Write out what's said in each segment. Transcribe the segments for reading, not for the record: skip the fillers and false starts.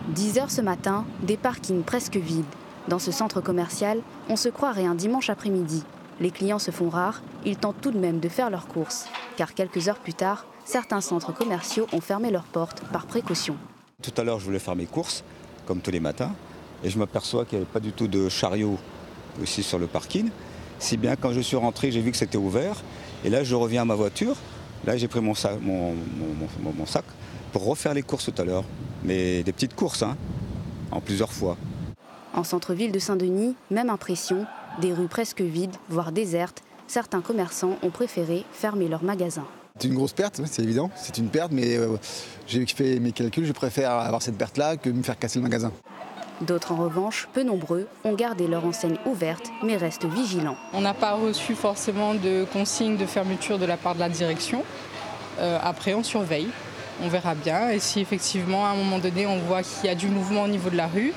10 heures ce matin, des parkings presque vides. Dans ce centre commercial, on se croirait un dimanche après-midi. Les clients se font rares, ils tentent tout de même de faire leurs courses. Car quelques heures plus tard, certains centres commerciaux ont fermé leurs portes par précaution. Tout à l'heure, je voulais faire mes courses, comme tous les matins, et je m'aperçois qu'il n'y avait pas du tout de chariot aussi sur le parking. Si bien quand je suis rentré, j'ai vu que c'était ouvert, et là je reviens à ma voiture. Là j'ai pris mon sac pour refaire les courses tout à l'heure, mais des petites courses, en plusieurs fois. En centre-ville de Saint-Denis, même impression, des rues presque vides, voire désertes. Certains commerçants ont préféré fermer leurs magasins. C'est une grosse perte, c'est évident, c'est une perte, mais j'ai fait mes calculs, je préfère avoir cette perte-là que me faire casser le magasin. D'autres, en revanche, peu nombreux, ont gardé leur enseigne ouverte, mais restent vigilants. On n'a pas reçu forcément de consignes de fermeture de la part de la direction. Après, on surveille, on verra bien. Et si effectivement, à un moment donné, on voit qu'il y a du mouvement au niveau de la rue,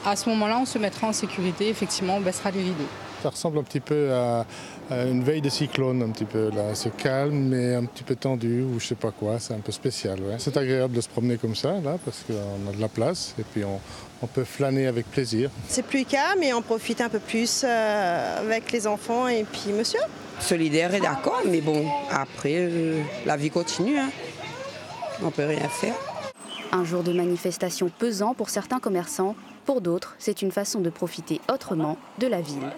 à ce moment-là, on se mettra en sécurité, effectivement, on baissera les rideaux. Ça ressemble un petit peu à une veille de cyclone, un petit peu là. C'est calme, mais un petit peu tendu, ou je sais pas quoi, c'est un peu spécial. Ouais. C'est agréable de se promener comme ça, là, parce qu'on a de la place, et puis on peut flâner avec plaisir. C'est plus calme et on profite un peu plus avec les enfants et puis monsieur. Solidaire et d'accord, mais bon, après, la vie continue, on ne peut rien faire. Un jour de manifestation pesant pour certains commerçants. Pour d'autres, c'est une façon de profiter autrement de la ville.